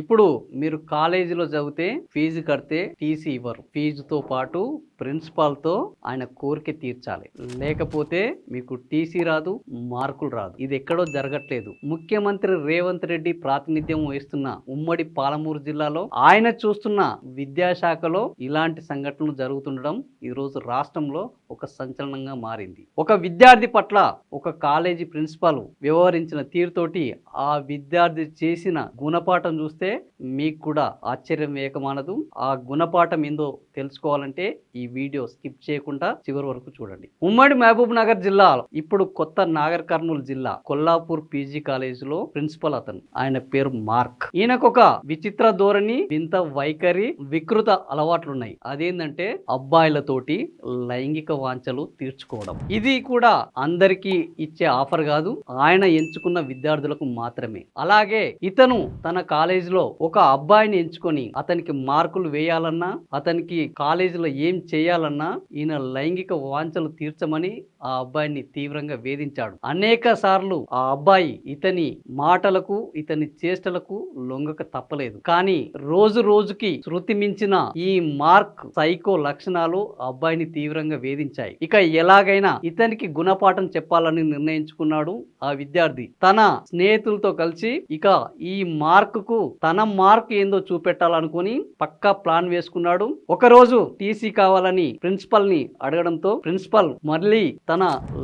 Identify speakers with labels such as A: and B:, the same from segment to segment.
A: ఇప్పుడు మీరు కాలేజీలో చదివితే ఫీజు కడితే టీసీ ఇవ్వరు. ఫీజుతో పాటు ప్రిన్సిపాల్తో ఆయన కోరిక తీర్చాలి. లేకపోతే మీకు టీసీ రాదు, మార్కులు రాదు. ఇది ఎక్కడో జరగట్లేదు. ముఖ్యమంత్రి రేవంత్ రెడ్డి ప్రాతినిధ్యం వహిస్తున్న ఉమ్మడి పాలమూరు జిల్లాలో ఆయన చూస్తున్న విద్యాశాఖలో ఇలాంటి సంఘటనలు జరుగుతుండడం ఈరోజు రాష్ట్రంలో ఒక సంచలనంగా మారింది. ఒక విద్యార్థి పట్ల ఒక కాలేజీ ప్రిన్సిపాల్ వ్యవహరించిన తీరుతోటి ఆ విద్యార్థి చేసిన గుణపాఠం చూస్తే మీకు కూడా ఆశ్చర్యం వేయకమానదు. ఆ గుణపాఠం ఏందో తెలుసుకోవాలంటే ఈ వీడియో స్కిప్ చేయకుండా చివరి వరకు చూడండి. ఉమ్మడి మహబూబ్ నగర్ జిల్లా, ఇప్పుడు కొత్త నాగర్ కర్నూలు జిల్లా కొల్లాపూర్ పీజీ కాలేజీలో ప్రిన్సిపల్ అతను. ఆయన పేరు మార్క్. ఈయనకొక విచిత్ర ధోరణి, వింత వైఖరి, వికృత అలవాట్లున్నాయి. అదేంటంటే అబ్బాయిలతోటి లైంగిక వాంఛలు తీర్చుకోవడం. ఇది కూడా అందరికీ ఇచ్చే ఆఫర్ కాదు, ఆయన ఎంచుకున్న విద్యార్థులకు మాత్రమే. అలాగే ఇతను తన కాలేజీలో ఒక అబ్బాయిని ఎంచుకొని అతనికి మార్కులు వేయాలన్నా, అతనికి కాలేజీలో ఏం చేయాలన్నా ఈయన లైంగిక వాంఛలు తీర్చమని ఆ అబ్బాయిని తీవ్రంగా వేధించాడు. అనేక సార్లు ఆ అబ్బాయి ఇతని మాటలకు, ఇతని చేష్టలకు లొంగక తప్పలేదు. కానీ రోజు రోజుకి శృతి మించిన ఈ మార్క్ సైకో లక్షణాలు ఆ అబ్బాయిని తీవ్రంగా వేధించాయి. ఇక ఎలాగైనా ఇతనికి గుణపాఠం చెప్పాలని నిర్ణయించుకున్నాడు ఆ విద్యార్థి. తన స్నేహితులతో కలిసి ఇక ఈ మార్క్ కు తన మార్క్ ఏందో చూపెట్టాలనుకుని పక్కా ప్లాన్ వేసుకున్నాడు. ఒకరోజు టీసీ కావాలని ప్రిన్సిపల్ ని అడగడంతో ప్రిన్సిపల్ మళ్ళీ తన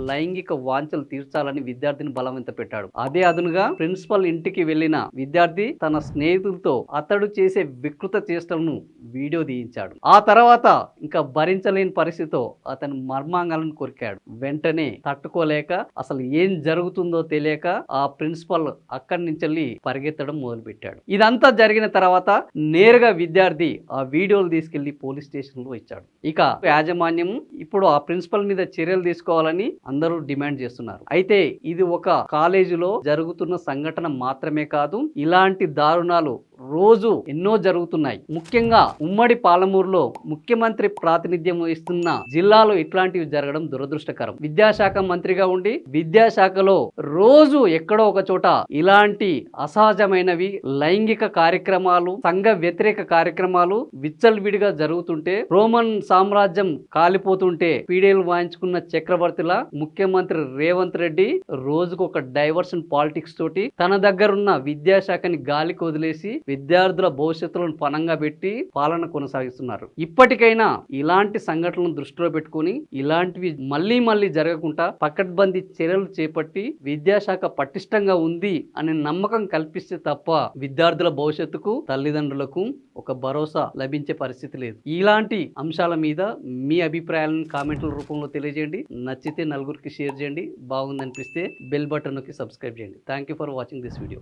A: లైంగిక వాంఛలు తీర్చాలని విద్యార్థిని బలవంత పెట్టాడు. అదే అదునుగా ప్రిన్సిపల్ ఇంటికి వెళ్లిన విద్యార్థి తన స్నేహితులతో అతడు చేసే వికృత చేష్టలను వీడియో తీయించాడు. ఆ తర్వాత ఇంకా భరించలేని పరిస్థితితో అతను మర్మాంగాలను కొరికాడు. వెంటనే తట్టుకోలేక, అసలు ఏం జరుగుతుందో తెలియక ఆ ప్రిన్సిపల్ అక్కడి నుంచి పరిగెత్తడం మొదలుపెట్టాడు. ఇదంతా జరిగిన తర్వాత నేరుగా విద్యార్థి ఆ వీడియోలు తీసుకెళ్లి పోలీస్ స్టేషన్ లో ఇచ్చాడు. ఇక యాజమాన్యం ఇప్పుడు ఆ ప్రిన్సిపల్ మీద చర్యలు తీసుకోవాలని అందరూ డిమాండ్ చేస్తున్నారు. అయితే ఇది ఒక కాలేజీలో జరుగుతున్న సంఘటన మాత్రమే కాదు, ఇలాంటి దారుణాలు రోజు ఎన్నో జరుగుతున్నాయి. ముఖ్యంగా ఉమ్మడి పాలమూరులో ముఖ్యమంత్రి ప్రాతినిధ్యం వహిస్తున్న జిల్లాలో ఇట్లాంటివి జరగడం దురదృష్టకరం. విద్యాశాఖ మంత్రిగా ఉండి విద్యాశాఖలో రోజు ఎక్కడో ఒక చోట ఇలాంటి అసహజమైనవి, లైంగిక కార్యక్రమాలు, సంఘ వ్యతిరేక కార్యక్రమాలు విచ్చలవిడిగా జరుగుతుంటే, రోమన్ సామ్రాజ్యం కాలిపోతుంటే పీడేలు వాయించుకున్న చక్రవర్తిలా ముఖ్యమంత్రి రేవంత్ రెడ్డి రోజుకు ఒక డైవర్షన్ పాలిటిక్స్ తోటి తన దగ్గరున్న విద్యాశాఖని గాలికి వదిలేసి విద్యార్థుల భవిష్యత్తులను పణంగా పెట్టి పాలన కొనసాగిస్తున్నారు. ఇప్పటికైనా ఇలాంటి సంఘటనలను దృష్టిలో పెట్టుకుని ఇలాంటివి మళ్ళీ జరగకుండా పకడ్బందీ చర్యలు చేపట్టి విద్యాశాఖ పటిష్టంగా ఉంది అనే నమ్మకం కల్పిస్తే తప్ప విద్యార్థుల భవిష్యత్తుకు, తల్లిదండ్రులకు ఒక భరోసా లభించే పరిస్థితి లేదు. ఇలాంటి అంశాల మీద మీ అభిప్రాయాలను కామెంట్ల రూపంలో తెలియజేయండి. నచ్చితే నలుగురికి షేర్ చేయండి. బాగుందనిపిస్తే బెల్ బటన్ నొక్కి సబ్స్క్రైబ్ చేయండి. Thank you for watching this video.